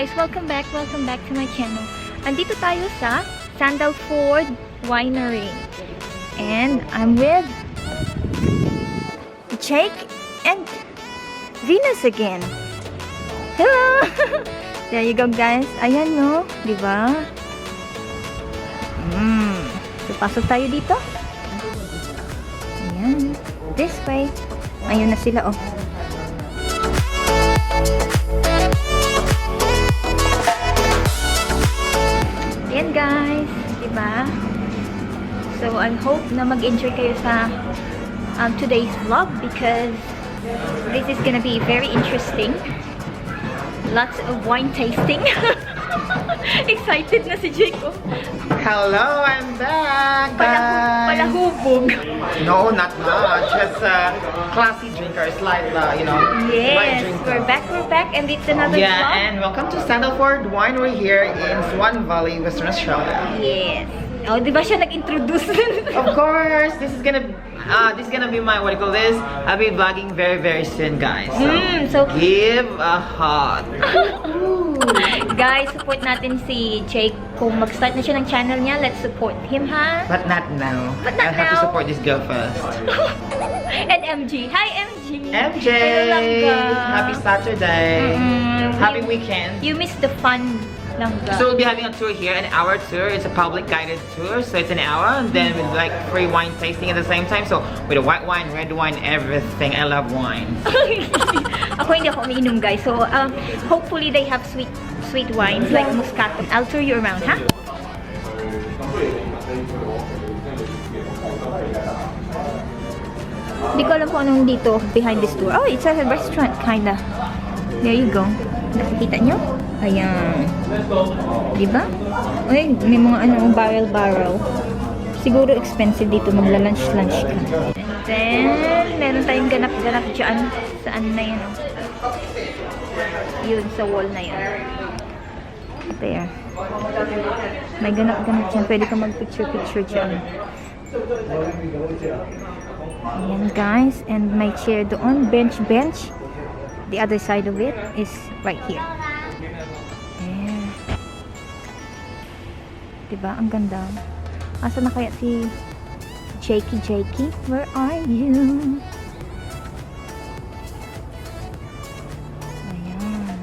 guys, welcome back to my channel. Andito tayo sa Sandalford Winery. And I'm with Jake and Venus again. Hello! There you go guys. Ayan no, di ba? So pasok tayo dito. Ayan. This way. Ayun na sila oh. Ayan guys, diba? So I hope na mag-enjoy kayo sa today's vlog because this is gonna be very interesting. Lots of wine tasting. Excited na si Jacob. Hello, I'm back, guys. Palahubog. No, not much. Just classy drinkers, like you know. Yes, we're back, and it's another vlog. Yeah, and welcome to Sandalford Winery here in Swan Valley, Western Australia. Yes. Oh, di ba siya nag-introduce? Of course, this is gonna be my, what do you call this? I'll be vlogging very soon, guys. So give a hug. Guys, support natin si Jake. Kung mag-start na siya ng channel niya, let's support him, ha? But not now. I have to support this girl first. And MG. Hi, MG. MJ. Ilongga. Happy Saturday. Happy weekend. You missed the fun. Ilongga. So we'll be having a tour here, an hour tour. It's a public guided tour, so it's an hour, and then with like free wine tasting at the same time. So with a white wine, red wine, everything. I love wine. Ako hindi ako umiinom guys. So hopefully they have sweet wines like Moscato. I'll tour you around, ha? Hindi ko alam kung anong dito behind this tour. Oh, it's a restaurant kinda. There you go. Nakikita nyo? Ayan. Diba? Uy, may mga ano, barrel. Siguro expensive dito. Magla-lunch ka. And then, meron tayong ganap-ganap dyan. Saan na yun? Yun, sa wall na yun. There. May ganap-ganap dyan. Pwede ka mag-picture dyan. Ayan guys. And may chair doon. Bench. The other side of it is right here. Ayan. Diba? Ang ganda. Asa na kaya si Jakey? Where are you? Ayan.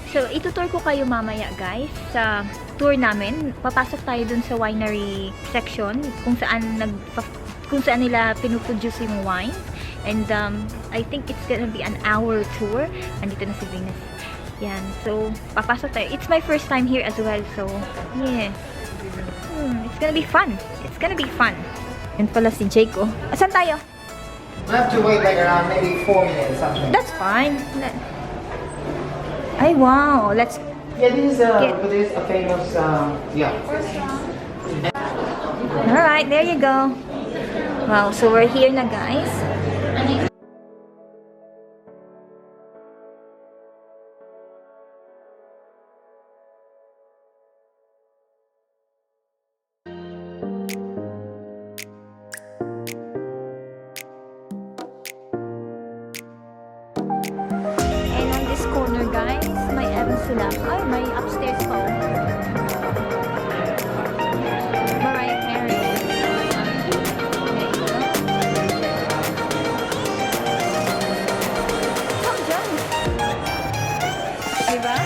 So, itutour ko kayo mamaya guys sa tour namin. Papasok tayo dun sa winery section kung saan nila pinuproduce yung wine. And I think it's gonna be an hour tour. Andito na si Venus. Yan. So, papasok tayo. It's my first time here as well. So, yeah. It's gonna be fun. Yan pala si Jake, oh. Asan tayo? We have to wait like around maybe 4 minutes something. That's fine. Ay, wow. Let's... Yeah, this is a famous, yeah. Alright, there you go. Wow, so we're here na, guys. And on this corner, guys, may sila. Ay, may upstairs pa. Mariah Carey. Come dyan. Diba?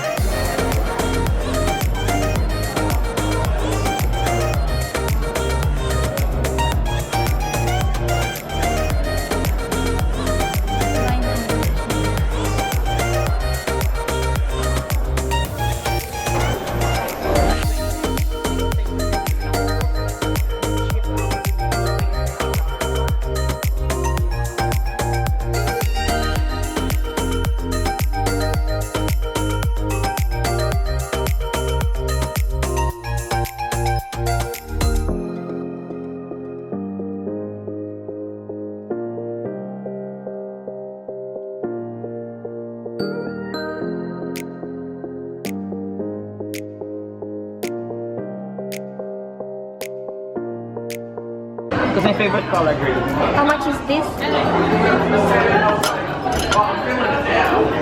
Because my favorite color green. How much is this?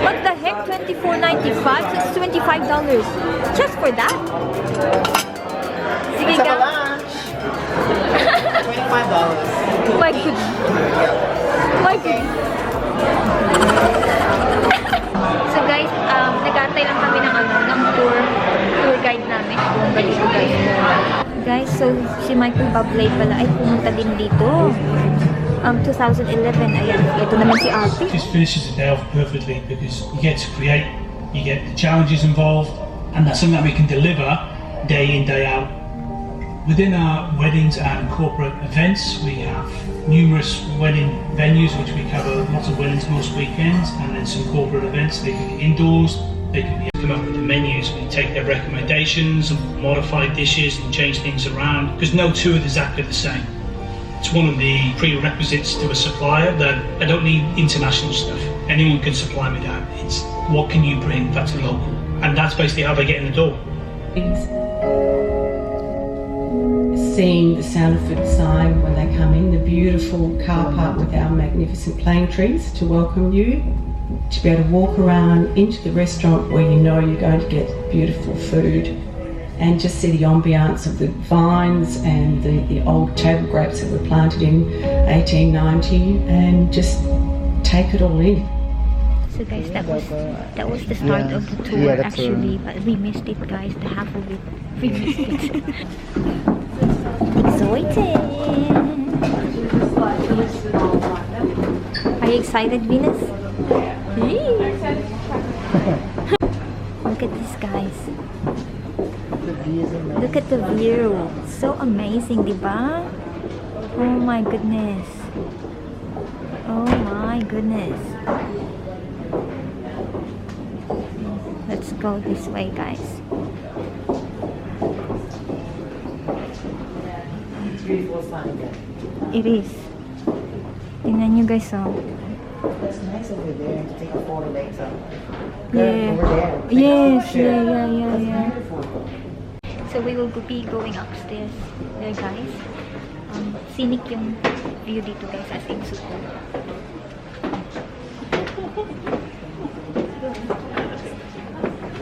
What the heck? 20 $24.95, so it's $25 just for that. Sige, It's a guys. lunch. $25. My goodness. My goodness. So guys, nag-aantay lang kami ng tour guide namin. Dito guys. Guys, so si Michael Bublé pala ay pumunta din dito. 2011, ayan. Ito naman si Alfie. Just finishes the day off perfectly because you get to create, you get the challenges involved, and that's something that we can deliver day in, day out. Within our weddings and corporate events, we have numerous wedding venues which we cover lots of weddings most weekends, and then some corporate events. They can be indoors, they can be come up with the menus. We take their recommendations and modify dishes and change things around because no two are exactly the same. It's one of the prerequisites to a supplier that I don't need international stuff. Anyone can supply me that. It's what can you bring that's local, and that's basically how they get in the door. Seeing the Sandalford sign when they come in, the beautiful car park with our magnificent plane trees to welcome you, to be able to walk around into the restaurant where you know you're going to get beautiful food, and just see the ambiance of the vines and the old table grapes that were planted in 1890, and just take it all in. So guys, that was the start of the tour actually, but we missed it guys, the half of it. We missed it. Excited! Are you excited, Venus? Look at this guys. Look at the view. So amazing, diba? Oh my goodness. Oh my goodness. Let's go this way, guys. It is. Tingnan nyo guys, oh. That's nice over there to take a photo later. Yeah. Over there. Yes, yeah. So we will be going upstairs there, guys. Scenic yung view dito, guys, as in super.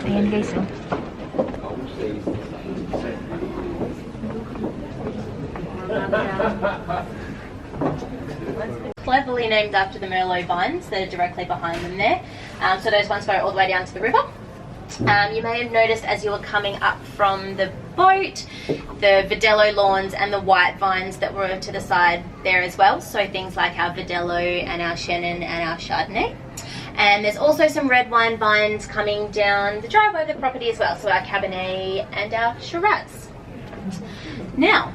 Ayan, guys, oh. Cleverly named after the Merlot vines that are directly behind them there. So those ones go all the way down to the river. You may have noticed as you were coming up from the boat, the Vidello lawns and the white vines that were to the side there as well. So things like our Vidello and our Chenin and our Chardonnay. And there's also some red wine vines coming down the driveway of the property as well. So our Cabernet and our Shiraz. Now,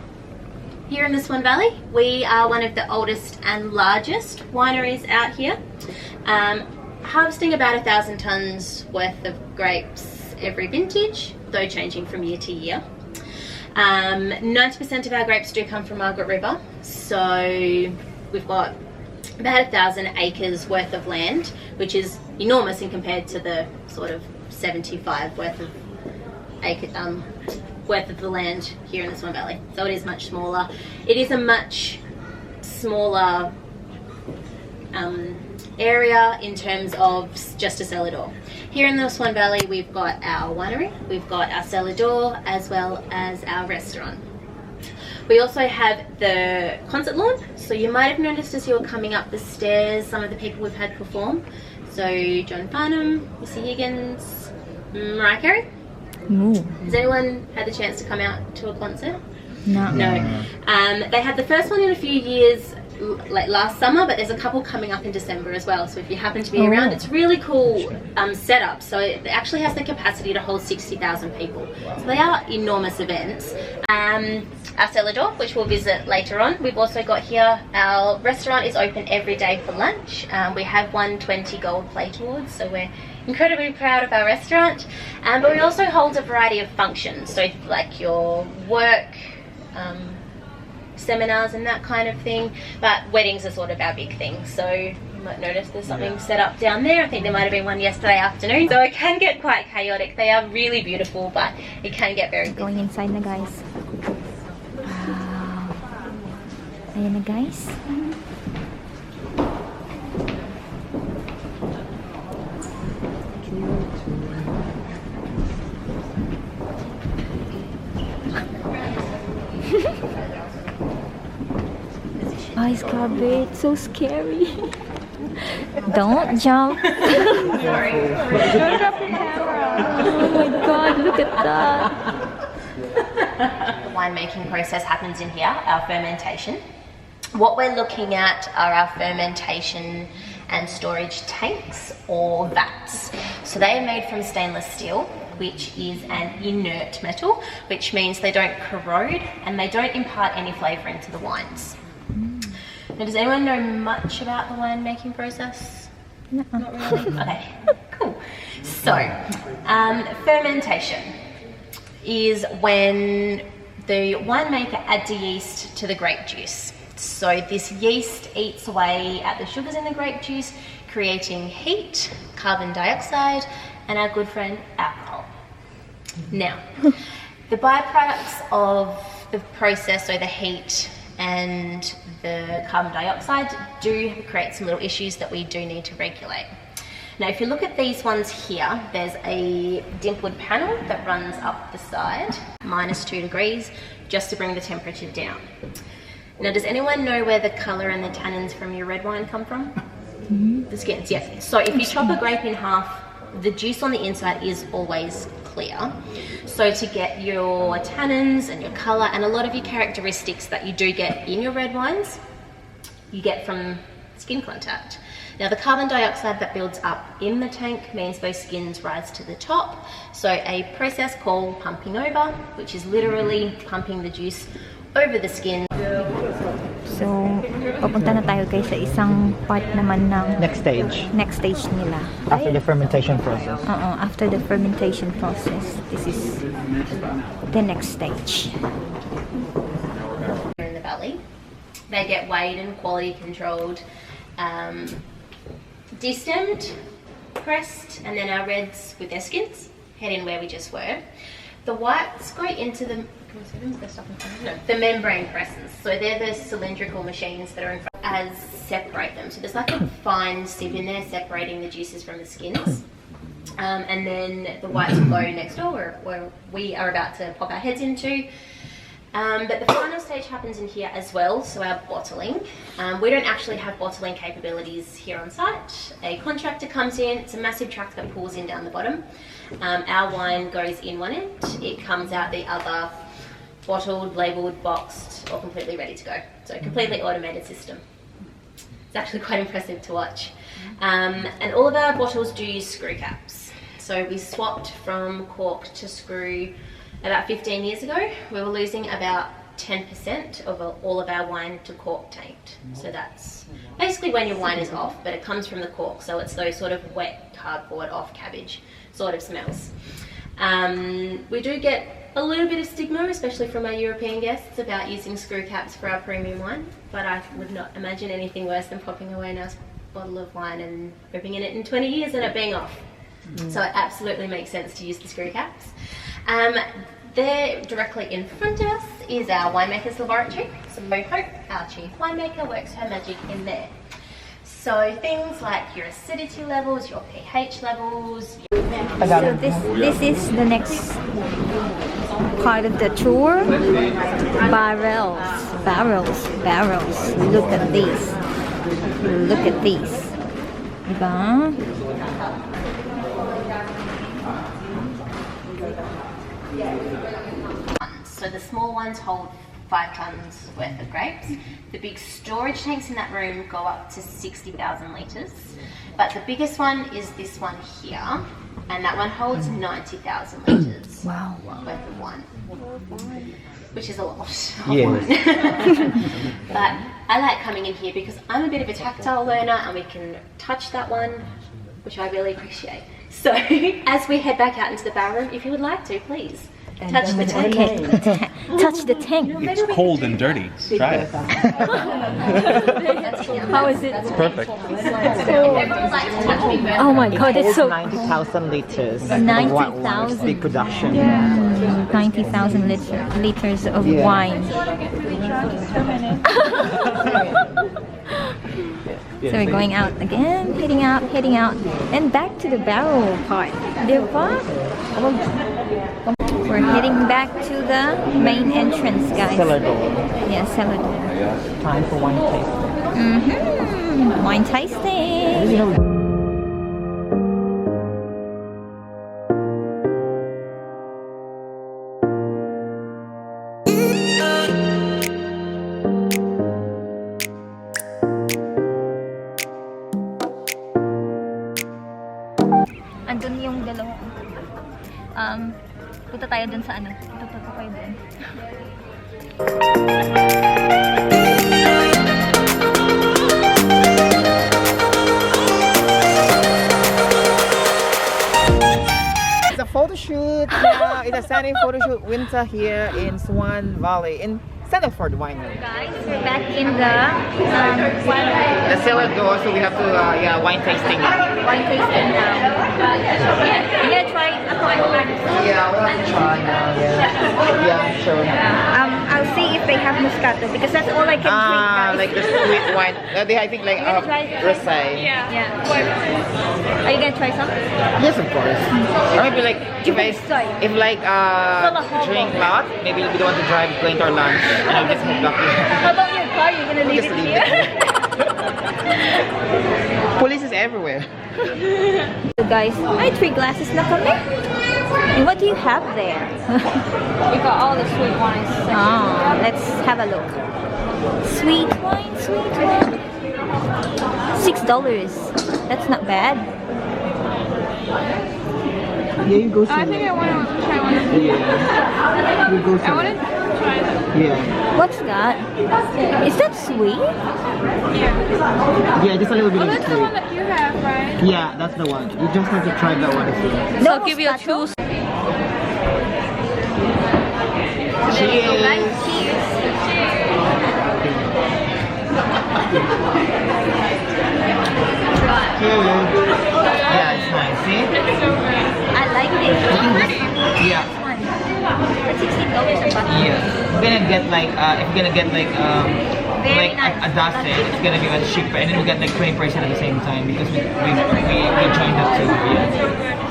here in the Swan Valley, we are one of the oldest and largest wineries out here, harvesting about 1,000 tonnes worth of grapes every vintage, though changing from year to year. 90% of our grapes do come from Margaret River, so we've got about 1,000 acres worth of land, which is enormous in compared to the sort of 75 worth of the land here in the Swan Valley. So it is much smaller. It is a much smaller area in terms of just a cellar door. Here in the Swan Valley we've got our winery, we've got our cellar door, as well as our restaurant. We also have the concert lawn, so you might have noticed as you were coming up the stairs some of the people we've had perform. So John Farnham, Missy Higgins, Mariah Carey. Ooh. Has anyone had the chance to come out to a concert? No. They had the first one in a few years, like last summer, but there's a couple coming up in December as well. So if you happen to be around, it's really cool setup. So it actually has the capacity to hold 60,000 people. So they are enormous events. Our cellar door, which we'll visit later on. We've also got here, our restaurant is open every day for lunch. We have won 20 gold plate awards, so we're incredibly proud of our restaurant. But we also hold a variety of functions, so like your work, seminars and that kind of thing, but weddings are sort of our big thing. So you might notice there's something set up down there. I think there might have been one yesterday afternoon, so it can get quite chaotic. They are really beautiful, but it can get very busy. Going inside na, guys. Wow. Ayan na, guys. Guys, grabe, it's so scary. Don't jump. Oh my god, look at that. The winemaking process happens in here, our fermentation. What we're looking at are our fermentation and storage tanks or vats. So they are made from stainless steel, which is an inert metal, which means they don't corrode and they don't impart any flavouring to the wines. Now, does anyone know much about the winemaking process? No. Not really? Okay, cool. So, fermentation is when the winemaker adds a yeast to the grape juice. So this yeast eats away at the sugars in the grape juice, creating heat, carbon dioxide, and our good friend alcohol. Now, the byproducts of the process, so the heat and the carbon dioxide, do create some little issues that we do need to regulate. Now, if you look at these ones here, there's a dimpled panel that runs up the side, -2 degrees, just to bring the temperature down. Now, does anyone know where the colour and the tannins from your red wine come from? The skins, yes. So if you chop a grape in half, the juice on the inside is always clear. So to get your tannins and your colour and a lot of your characteristics that you do get in your red wines, you get from skin contact. Now, the carbon dioxide that builds up in the tank means those skins rise to the top. So a process called pumping over, which is literally pumping the juice over the skin. So, papunta na tayo guys sa isang part naman ng Next stage. next stage nila. After the fermentation process. After the fermentation process, this is the next stage. In the valley, they get weighed and quality controlled, destemmed, pressed, and then our reds with their skins head in where we just were. The whites go into the the membrane presses. So they're the cylindrical machines that are in front as separate them. So there's like a fine sieve in there separating the juices from the skins. And then the whites will go next door where we are about to pop our heads into. But the final stage happens in here as well, so our bottling. We don't actually have bottling capabilities here on site. A contractor comes in, it's a massive truck that pulls in down the bottom. Our wine goes in one end, it comes out the other, bottled, labelled, boxed, or completely ready to go. So a completely automated system. It's actually quite impressive to watch. And all of our bottles do use screw caps. So we swapped from cork to screw about 15 years ago. We were losing about 10% of all of our wine to cork taint. So that's basically when your wine is off, but it comes from the cork. So it's those sort of wet cardboard off cabbage sort of smells. We do get a little bit of stigma, especially from our European guests, about using screw caps for our premium wine, but I would not imagine anything worse than popping away a nice bottle of wine and opening it in 20 years and it being off. So it absolutely makes sense to use the screw caps. There, directly in front of us, is our winemaker's laboratory. So Hope, our chief winemaker, works her magic in there. So things like your acidity levels, your pH levels. So this is the next part of the tour. Barrels. Look at these. Diba? So the small ones hold 5 tons worth of grapes. The big storage tanks in that room go up to 60,000 litres. But the biggest one is this one here, and that one holds 90,000 litres. Wow. Worth of wine. Which is a lot of Yes. wine. But I like coming in here because I'm a bit of a tactile learner and we can touch that one, which I really appreciate. So as we head back out into the barrel room, if you would like to, please. Touch the tank. Okay. Touch the tank. It's cold and dirty. Try it. How is it? It's perfect. Everyone would like to touch me first. Oh my god, it's so 90,000 liters. 90,000. Big production. 90,000 liters of wine. So we're going out again, heading out, and back to the barrel part. Diba? We're heading back to the main entrance, guys. Cellar door. Yeah, cellar door. Time for wine tasting. Wine tasting. Andun yung dalawang punta tayo dun sa ano. Tututo ko kayo dun. It's a photo shoot. It's a sunny photo shoot winter here in Swan Valley in Sandalford Winery. Guys, we're back in the winery. The cellar door, so we have to wine tasting. Wine tasting now. You gonna try ako? Yeah, we'll have to try now. Yeah, sure. I'll see if they have Moscato because that's all I can drink, guys. Like the sweet wine. They I think like You gonna try? rosé. Yeah. Are you gonna try some? Yes, of course. Or maybe like You can try. if like drink lot, maybe we don't want to drive going to our lunch and I'll just head back here. How about your car? You're gonna leave Just it leave here? Police is everywhere. So guys, ay 3 glasses na kami. And what do you have there? We got all the sweet wines. Let's have a look. Sweet wine, sweet wine. $6. That's not bad. Yeah, you go. I think I want to try one of these. Yeah, you go. I want to try that. Yeah. What's that? Is that sweet? Yeah, just a little bit Oh, of that's the one that you have, right? Yeah, that's the one. You just have to try that one as well. No, I'll give you a Moscato? choose. Cheers. Yeah, it's nice. See? I like it. Yeah. That's $16 a bottle. Yeah. We're gonna get like if we're gonna get like Very like nice. a dozen, it's gonna be much cheaper, and then we get like 20% at the same time because we joined the two. Yeah.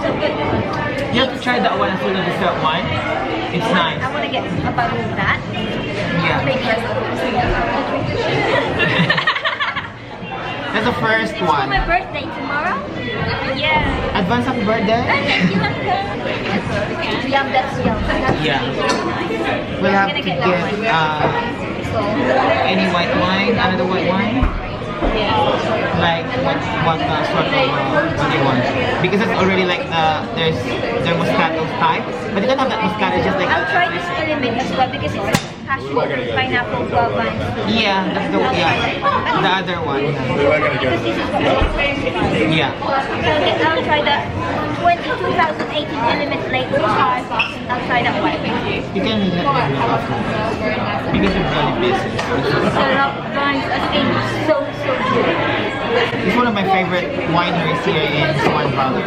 So good. You have to try that one as well as the dessert wine. It's nice. I want to get a bottle of that. Yeah. That's the first It's for one. my birthday tomorrow. Yeah. Advance happy birthday. Thank you, Uncle. Yum, that's yum. Yeah. We'll have to get any white wine, another white wine. Like what sort of what do you want? Because it's already like there's Moscato type, but you don't have that Moscato. It's just like I'll try this element as well because it's like cashew pineapple guava. yeah, that's the other one. Yeah. So I'll try the 2018 element late. I'll try that one. You can let me know after because it's really busy. Sarap, guys. As in, so good. It's one of my favorite wineries here in Swan Valley,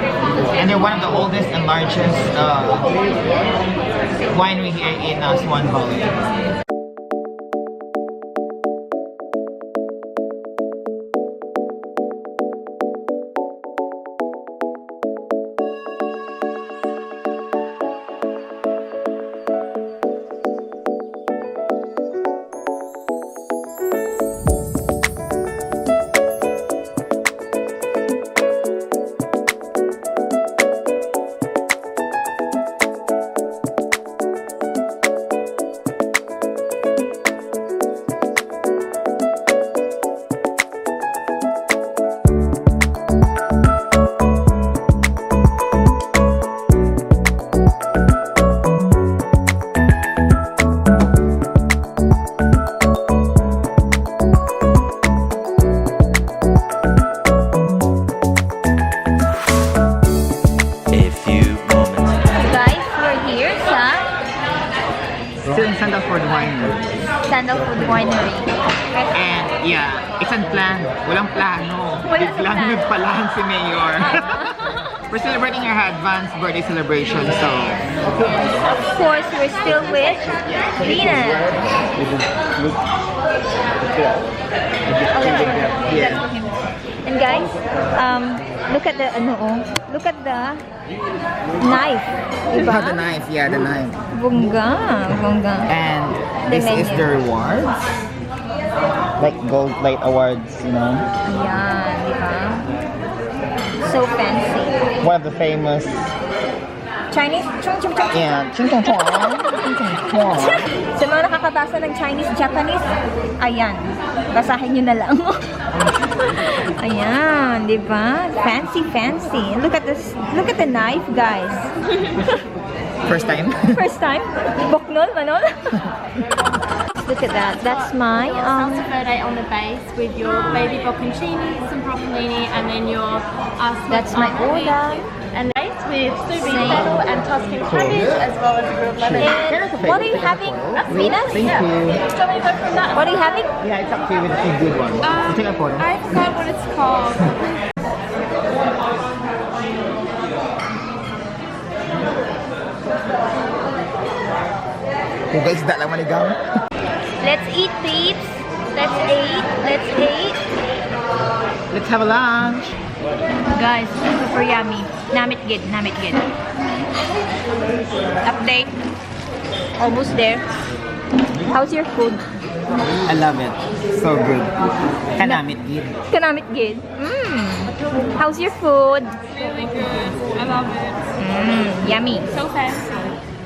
and they're one of the oldest and largest winery here in Swan Valley. Still in Sandalford Winery. Sandalford Winery. And yeah, it's unplanned. Walang plano. Walang Nagplano plano. pa lang si Mayor. We're celebrating our advanced birthday celebration, so Of course, we're still with Vineyard. yeah. And guys, Look at the ano oh. Look at the knife. Diba? The knife, yeah, the knife. Bongga. And this is the rewards. Like gold plate awards, you know. Ayan, diba? So fancy. One of the famous. Chinese? Chung chung chung. Yeah. Chung chung chung. Chung chung chung. Sa mga nakakabasa ng Chinese, Japanese, ayan. Basahin nyo na lang. Ayan, di ba? Fancy. Look at this. Look at the knife, guys. First time? First time? Boknol, manol. Look at that. That's my Salsa verde on the base with your baby bocconcini, some broccolini, and then your That's my order. and base with sous vide fennel and Tuscan cabbage, as well as a grilled lemon. And what are you having? Venus? Thank you. Do you want me to go from that? What are you having? Yeah, it's up to you with a good one. You take a photo. I forgot what it's called. Guys, that lang manigang. Let's eat, peeps. Let's eat. Let's have a lunch. Guys, super yummy. Namit gid. Update. Almost there. How's your food? I love it. So good. Kanamit gid. Kanamit gid. How's your food? Really good. I love it. Yummy. So fancy.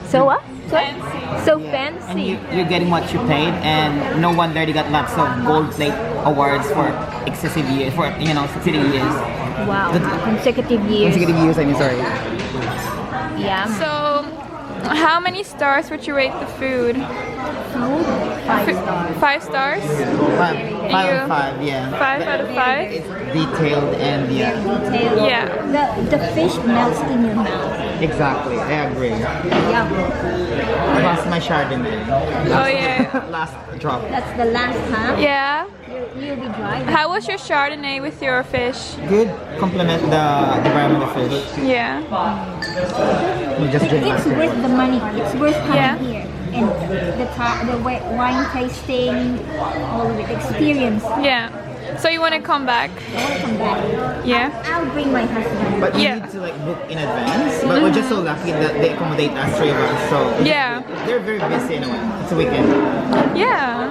So what? Fancy. So And fancy. you're getting what you paid, and no wonder they got lots of gold plate awards for excessive years, for succeeding years. Wow. Consecutive years. Consecutive years, I mean, sorry. Yeah. So, how many stars would you rate the food? 5 stars? 5 out of 5, yeah. 5 out of 5? It's detailed and yeah. Yeah. The fish melts in your mouth. Exactly, I agree. Yum. Plus my Chardonnay. Oh yeah. Last drop. That's the last time. Yeah. You'll be dry. How was your Chardonnay with your fish? Good. Complement the environment of fish. Yeah. We'll just drink It's after. worth the money. It's worth coming Yeah. here. And the wine tasting, all of it, experience. Yeah. So you want to come back? I want to come back. Yeah. I'll bring my husband. But you Yeah. need to like book in advance. But we're just so lucky that they accommodate us 3 of us. So Yeah. they're very busy anyway. It's a weekend. Yeah.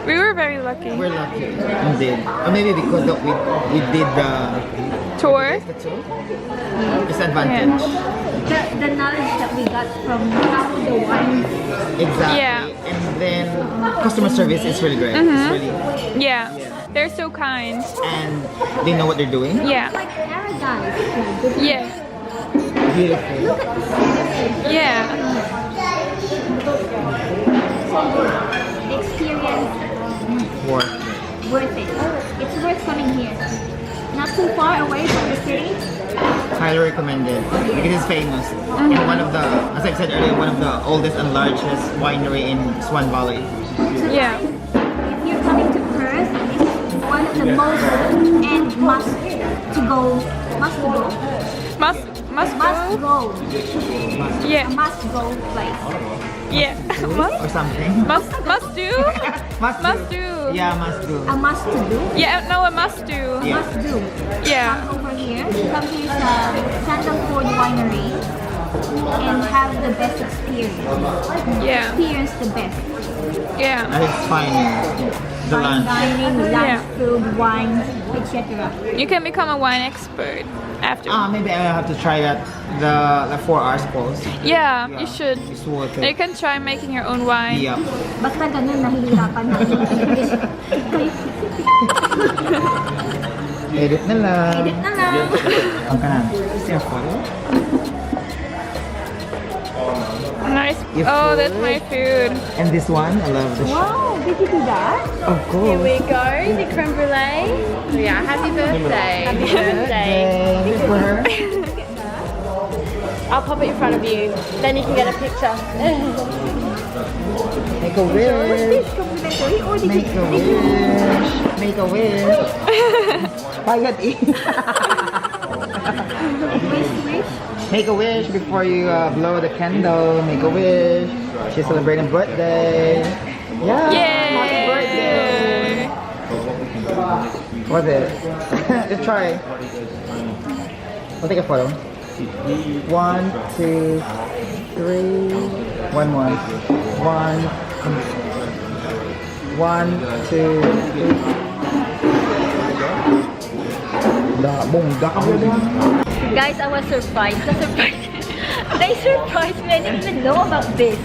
We were very lucky. We're lucky indeed. Or maybe because we did the Tour? tour. Disadvantage. The knowledge that we got from how the wine. Exactly. Yeah. And then customer service is really great. It's really Yeah. They're so kind. and they know what they're doing. Yeah. Like paradise. Yeah. Beautiful. Yeah. The experience worth it. It's worth coming here. Not too far away from the city. Highly recommended because it's famous. And one of the, as I said earlier, one of the oldest and largest winery in Swan Valley. Yeah. If you're coming to Perth, this is one of the most and must go Yeah. place. Yeah. Or something. Must do? Must do. Yeah, must do. A must to do. Yeah, no, a must do. Yeah. Must do. Yeah. Over here, come here to Sandalford Winery and have the best experience. Yeah. Experience the best. Yeah. And it's fine. The Fine lunch. dining, lunch, Yeah. food, wines, etc. You can become a wine expert after. Maybe I have to try that. The 4 hours course. Yeah, you should. It's worth You it. can try making your own wine. Yeah. Basta ganun, nahihirapan na. Edit na lang. Edit na lang. Ang kanan. Is there a photo? Nice. Your Oh, that's food. my food. And this one, I love the Wow, did you do that? Of Here course. we go, the creme brulee. Yeah, happy birthday. Happy birthday. Yay. For her. I'll pop it in front of you. Then you can get a picture. Make a wish. Complimentary or did Make a wish. Make a wish. Payat eh. wish? Make a wish before you blow the candle. Make a wish. She's celebrating birthday. Yeah. Happy birthday. Yay! What's it? Let's try. I'll take a photo. 1, 2, 3. One more. 1, 2, 3. Guys, I was surprised. They surprised me. I didn't even know about this.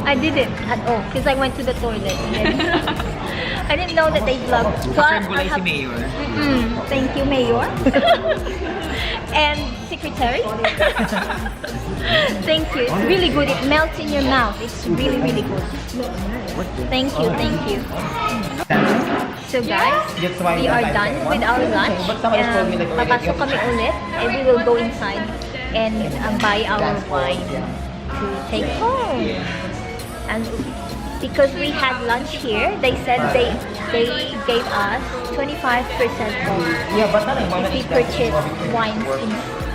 I didn't at all because I went to the toilet. I didn't know that they vlog. So Si Mayor. Thank you, Mayor. And Secretary. Thank you. It's really good. It melts in your mouth. It's really, really good. Thank you, thank you. So guys, we are done with our lunch. Papasok kami ulit and we will go inside and buy our wine to take home. And because we had lunch here, they said they gave us 25% off if we purchase wines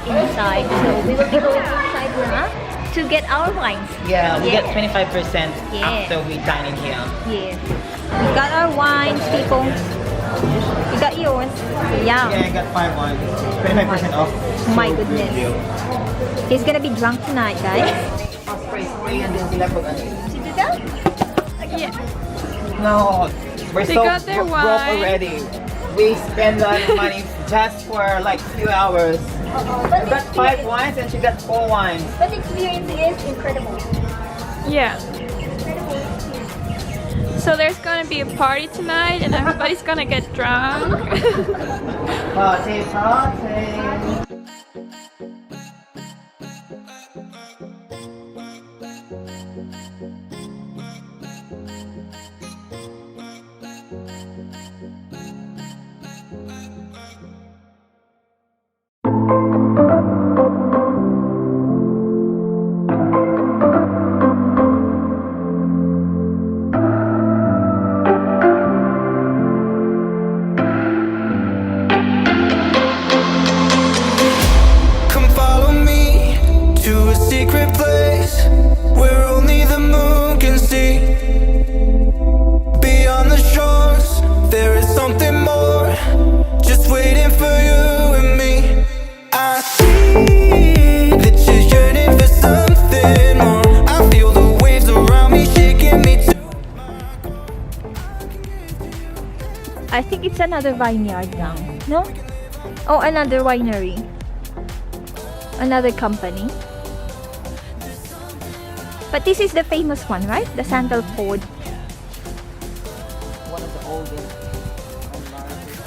inside. So we will be going inside now to get our wines. Yeah, we get 25% after we dine in here. Yes. We got our wines, people. You got yours. Yeah. Yeah, I got 5 wines. 25% off. My goodness. He's gonna be drunk tonight, guys. Spray and then sila pag ano. See that? Yeah. No, we're They so got their broke wine. already. We spend a lot of money just for like few hours. I got 5 wines and she got 4 wines. But the experience is incredible. Yeah. So there's gonna be a party tonight and everybody's gonna get drunk. Party, party. Come follow me to a secret place where only the moon can see. Beyond the shores, there is something more, just waiting for you and me. I see that you're yearning for something more. I feel the waves around me shaking me too. I think it's another vineyard now. No? Oh, another winery. Another company. But this is the famous one, right? The Sandalford. One of the oldest and largest.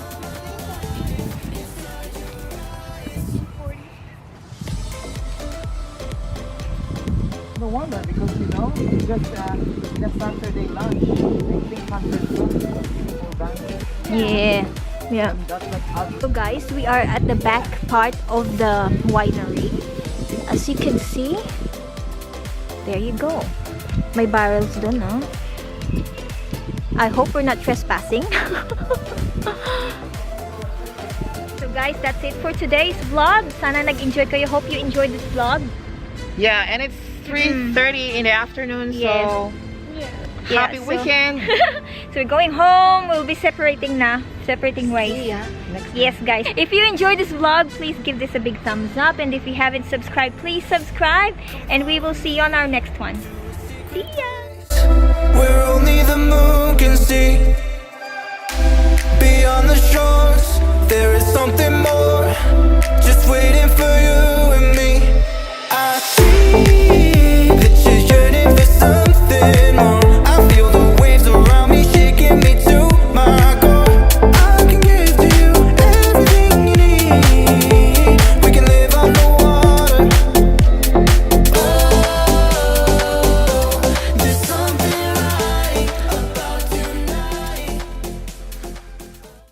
No wonder, because you know, it's just in a Saturday lunch, I think 100 people dine. Yeah. Yeah. That's like us. So guys, we are at the back part of the winery. As you can see, there you go. May barrels dun, no? I hope we're not trespassing. So guys, that's it for today's vlog. Sana nag-enjoy kayo. Hope you enjoyed this vlog. Yeah, and it's 3:30 in the afternoon, Yes. so Yeah, happy weekend. So we're going home. We'll be separating ways. Yes, guys. If you enjoyed this vlog, please give this a big thumbs up. And if you haven't subscribed, please subscribe. And we will see you on our next one. See ya!